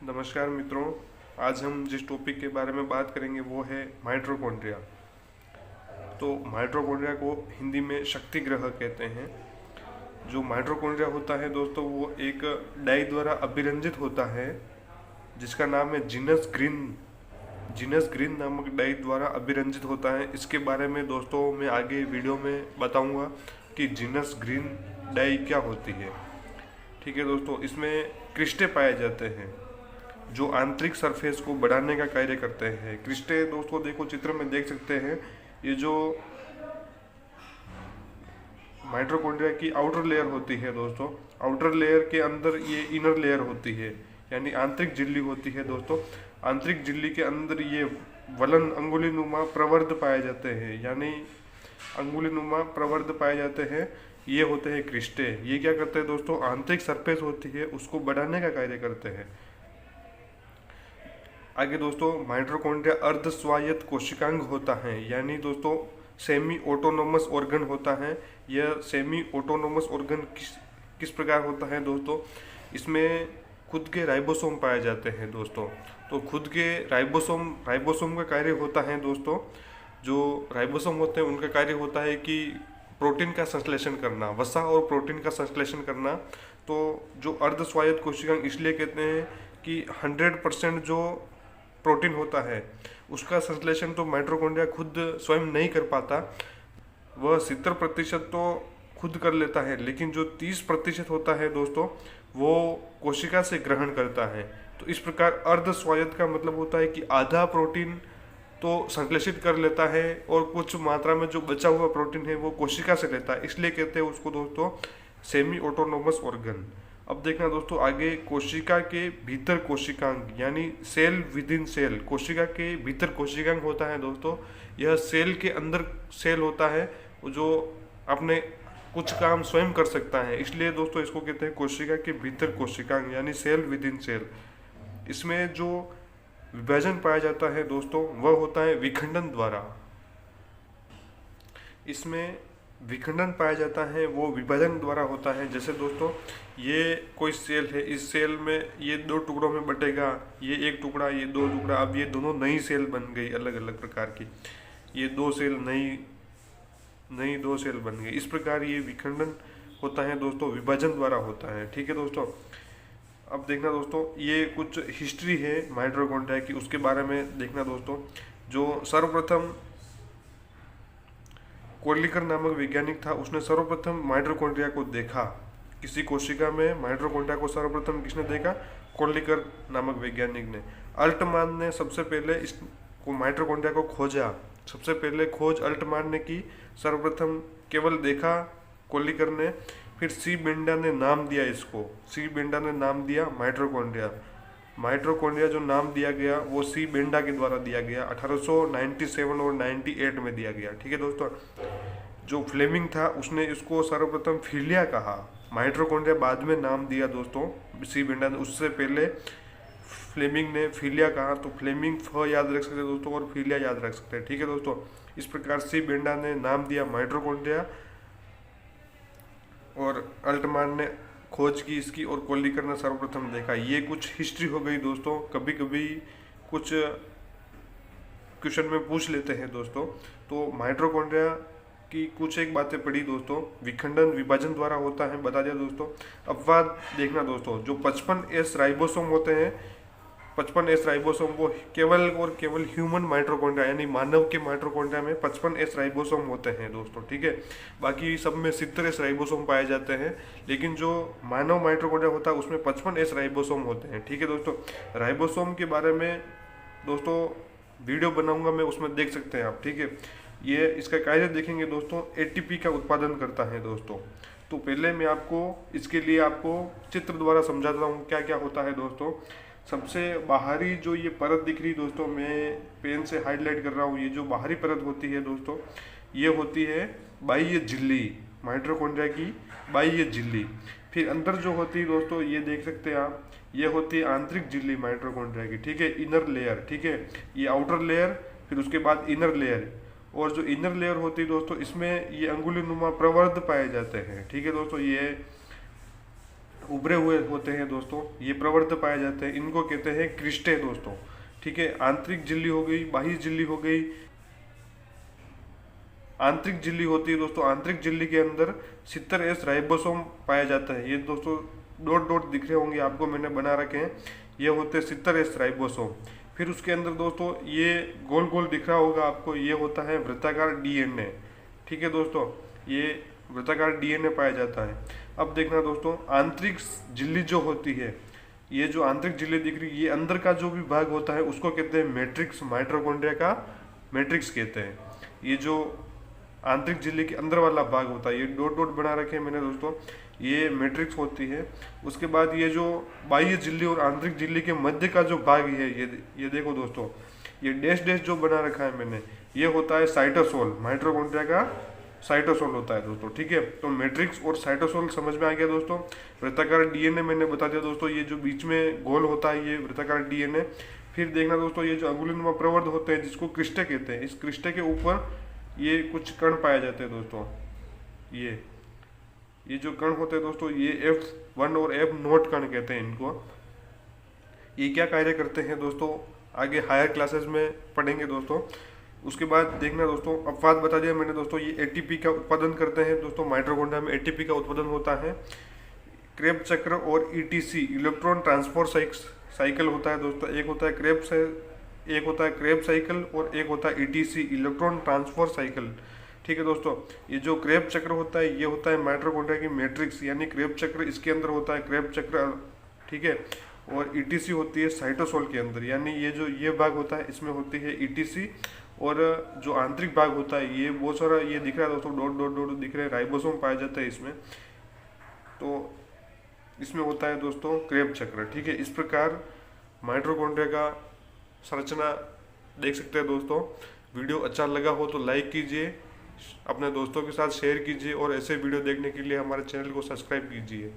नमस्कार मित्रों। आज हम जिस टॉपिक के बारे में बात करेंगे वो है माइटोकॉन्ड्रिया। तो माइटोकॉन्ड्रिया को हिंदी में शक्ति ग्रह कहते हैं। जो माइटोकॉन्ड्रिया होता है दोस्तों, वो एक डाई द्वारा अभिरंजित होता है जिसका नाम है जीनस ग्रीन नामक डाई द्वारा अभिरंजित होता है। इसके बारे में दोस्तों मैं आगे वीडियो में बताऊंगा कि जीनस ग्रीन डाई क्या होती है। ठीक है दोस्तों, इसमें क्रिस्टे पाए जाते हैं जो आंतरिक सरफेस को बढ़ाने का कार्य करते हैं। क्रिस्टे दोस्तों देखो, चित्र में देख सकते हैं, ये जो माइटोकॉन्ड्रिया की आउटर लेयर होती है दोस्तों, आउटर लेयर के अंदर ये इनर लेयर होती है, यानी आंतरिक झिल्ली होती है दोस्तों। आंतरिक झिल्ली के अंदर ये वलन अंगुलीनुमा प्रवर्ध पाए जाते हैं, यानी अंगुलीनुमा प्रवर्ध पाए जाते हैं। ये होते हैं क्रिस्टे। ये क्या करते हैं दोस्तों, आंतरिक सरफेस होती है उसको बढ़ाने का कार्य करते हैं। आगे दोस्तों, माइटोकॉन्ड्रिया अर्ध स्वायत्त कोशिकांग होता है, यानी दोस्तों सेमी ऑटोनोमस ऑर्गन होता है। यह सेमी ऑटोनोमस ऑर्गन किस प्रकार होता है दोस्तों, इसमें खुद के राइबोसोम पाए जाते हैं दोस्तों। तो खुद के राइबोसोम का कार्य होता है दोस्तों, जो राइबोसोम होते हैं उनका कार्य होता है कि प्रोटीन का संश्लेषण करना, वसा और प्रोटीन का संश्लेषण करना। तो जो अर्ध स्वायत्त कोशिकांग इसलिए कहते हैं कि 100% जो प्रोटीन होता है उसका संश्लेषण तो माइटोकॉन्ड्रिया खुद स्वयं नहीं कर पाता। वह 70% तो खुद कर लेता है, लेकिन जो 30% होता है दोस्तों वो कोशिका से ग्रहण करता है। तो इस प्रकार अर्ध स्वायत्त का मतलब होता है कि आधा प्रोटीन तो संश्लेषित कर लेता है और कुछ मात्रा में जो बचा हुआ प्रोटीन है वो कोशिका से लेता है, इसलिए कहते हैं उसको दोस्तों सेमी ऑटोनोमस ऑर्गन। अब देखना दोस्तों आगे, कोशिका के भीतर कोशिकांग यानी सेल विद इन सेल, कोशिका के भीतर कोशिकांग होता है दोस्तों। यह सेल के अंदर सेल होता है जो अपने कुछ काम स्वयं कर सकता है, इसलिए दोस्तों इसको कहते हैं कोशिका के भीतर कोशिकांग यानी सेल विद इन सेल। इसमें जो विभाजन पाया जाता है दोस्तों वह होता है विखंडन द्वारा। इसमें विखंडन पाया जाता है वो विभाजन द्वारा होता है। जैसे दोस्तों ये कोई सेल है, इस सेल में ये 2 टुकड़ों में बटेगा, ये 1 टुकड़ा, ये 2 टुकड़ा। अब ये दोनों नई सेल बन गई अलग अलग प्रकार की, ये 2 सेल नई 2 सेल बन गई। इस प्रकार ये विखंडन होता है दोस्तों, विभाजन द्वारा होता है। ठीक है दोस्तों, अब देखना दोस्तों ये कुछ हिस्ट्री है माइटोकॉन्ड्रिया की, उसके बारे में देखना दोस्तों। जो सर्वप्रथम कोर्लिकर नामक वैज्ञानिक था, उसने सर्वप्रथम माइटोकॉन्ड्रिया को देखा। किसी कोशिका में माइटोकॉन्ड्रिया को सर्वप्रथम किसने देखा, कोर्लिकर नामक वैज्ञानिक ने। अल्टमान ने सबसे पहले इस माइटोकॉन्ड्रिया को खोजा, सबसे पहले खोज अल्टमान ने की। सर्वप्रथम केवल देखा कोर्लिकर ने, फिर सी बेंडा ने नाम दिया इसको, सी बेंडा ने नाम दिया माइटोकॉन्ड्रिया जो नाम दिया गया वो सी बेंडा के द्वारा दिया गया, 1897 और 98 में दिया गया। ठीक है दोस्तों, जो फ्लेमिंग था उसने इसको सर्वप्रथम फिलिया कहा। माइटोकॉन्ड्रिया बाद में नाम दिया दोस्तों सी बेंडा ने, उससे पहले फ्लेमिंग ने फिलिया कहा। तो फ्लेमिंग फ याद रख सकते हैं दोस्तों और फिलिया याद रख सकते हैं। ठीक है दोस्तों, इस प्रकार सी बेंडा ने नाम दिया माइटोकॉन्ड्रिया और अल्टमान ने खोज की इसकी और कोर्लिकर ने सर्वप्रथम देखा। ये कुछ हिस्ट्री हो गई दोस्तों, कभी कभी कुछ क्वेश्चन में पूछ लेते हैं दोस्तों। तो माइटोकॉन्ड्रिया की कुछ एक बातें पढ़ी दोस्तों, विखंडन विभाजन द्वारा होता है बता दिया दोस्तों। अब बात देखना दोस्तों, जो 55S राइबोसोम होते हैं, 55S राइबोसोम वो केवल और केवल ह्यूमन माइटोकॉन्ड्रिया यानी मानव के माइटोकॉन्ड्रिया में 55S राइबोसोम होते हैं दोस्तों। ठीक है, बाकी सब में 70S राइबोसोम पाए जाते हैं, लेकिन जो मानव माइटोकॉन्ड्रिया होता है उसमें 55S राइबोसोम होते हैं। ठीक है दोस्तों, राइबोसोम के बारे में दोस्तों वीडियो बनाऊंगा मैं, उसमें देख सकते हैं आप। ठीक है, ये इसका कार्य देखेंगे दोस्तों, ATP का उत्पादन करता है दोस्तों। तो पहले मैं आपको इसके लिए आपको चित्र द्वारा समझाता हूँ क्या क्या होता है दोस्तों। सबसे बाहरी जो ये परत दिख रही दोस्तों, मैं पेन से हाईलाइट कर रहा हूँ, ये जो बाहरी परत होती है दोस्तों ये होती है बाह्य झिल्ली, माइटोकॉन्ड्रिया की बाह्य झिल्ली। फिर अंदर जो होती है दोस्तों ये देख सकते हैं आप, ये होती है आंतरिक झिल्ली माइटोकॉन्ड्रिया की। ठीक है, इनर लेयर। ठीक है, ये आउटर लेयर, फिर उसके बाद इनर लेयर, और जो इनर लेयर होती है दोस्तों इसमें ये अंगुलीनुमा प्रवर्ध पाए जाते हैं। ठीक है दोस्तों, ये उभरे हुए होते हैं दोस्तों, ये प्रवर्त पाए जाते हैं, इनको कहते हैं क्रिस्टे दोस्तों। ठीक है, आंतरिक झिल्ली हो गई, बाह्य झिल्ली हो गई। आंतरिक झिल्ली होती है दोस्तों, आंतरिक झिल्ली के अंदर 70S राइबोसोम पाया जाता है। ये दोस्तों डॉट डॉट दिख रहे होंगे आपको, मैंने बना रखे हैं, ये होते हैं 70S राइबोसोम। फिर उसके अंदर दोस्तों ये गोल गोल दिख रहा होगा आपको, ये होता है वृत्ताकार डीएनए। ठीक है दोस्तों, ये वृत्ताकार डीएनए पाया जाता है। अब देखना दोस्तों, आंतरिक झिल्ली जो होती है, ये जो आंतरिक झिल्ली दिख रही है, ये अंदर का जो भी भाग होता है उसको कहते हैं मैट्रिक्स, माइटोकॉन्ड्रिया का मैट्रिक्स कहते हैं। ये जो आंतरिक झिल्ली के अंदर वाला भाग होता है, ये डॉट डॉट बना रखे हैं मैंने दोस्तों, ये मैट्रिक्स होती है। उसके बाद ये जो बाह्य झिल्ली और आंतरिक झिल्ली के मध्य का जो भाग है, ये देखो दोस्तों, ये डैश डैश जो बना रखा है मैंने, ये होता है साइटोसोल, माइटोकॉन्ड्रिया का साइटोसोल होता है दोस्तों। ठीक है, तो मैट्रिक्स और साइटोसोल समझ में आ गया दोस्तों। वृत्ताकार डीएनए मैंने बता दिया दोस्तों, ये जो बीच में गोल होता है ये वृत्ताकार डीएनए। फिर देखना दोस्तों, ये जो अंगुलिनुमा प्रवर्ध होते हैं जिसको क्रिस्टे कहते हैं, इस क्रिस्टे के ऊपर ये कुछ कण पाए जाते हैं दोस्तों। ये जो कण होते हैं दोस्तों, ये F1 और F0 कण कहते हैं इनको। ये क्या कार्य करते हैं दोस्तों, आगे हायर क्लासेस में पढ़ेंगे दोस्तों। उसके बाद देखना दोस्तों, अपवाद बता दिया मैंने दोस्तों, ये एटीपी का उत्पादन करते हैं दोस्तों, माइटोकॉन्ड्रिया में एटीपी का उत्पादन होता है। क्रेब चक्र और ईटीसी, इलेक्ट्रॉन ट्रांसपोर्ट साइकिल होता है दोस्तों। एक होता है क्रेब साइकिल और एक होता है ईटीसी, इलेक्ट्रॉन ट्रांसफर साइकिल। ठीक है दोस्तों, ये जो क्रेब चक्र होता है, ये होता है माइटोकॉन्ड्रिया की मैट्रिक्स, यानी क्रेब चक्र इसके अंदर होता है, क्रेब चक्र। ठीक है, और ईटीसी होती है साइटोसोल के अंदर, यानी ये जो ये भाग होता है इसमें होती है ईटीसी। और जो आंतरिक भाग होता है, ये बहुत सारा ये दिख रहा है दोस्तों, डॉट डॉट डॉट दिख रहे हैं, राइबोसोम पाया जाता है इसमें। तो इसमें होता है दोस्तों क्रेब चक्र। ठीक है, इस प्रकार माइटोकॉन्ड्रिया का संरचना देख सकते हैं दोस्तों। वीडियो अच्छा लगा हो तो लाइक कीजिए, अपने दोस्तों के साथ शेयर कीजिए और ऐसे वीडियो देखने के लिए हमारे चैनल को सब्सक्राइब कीजिए।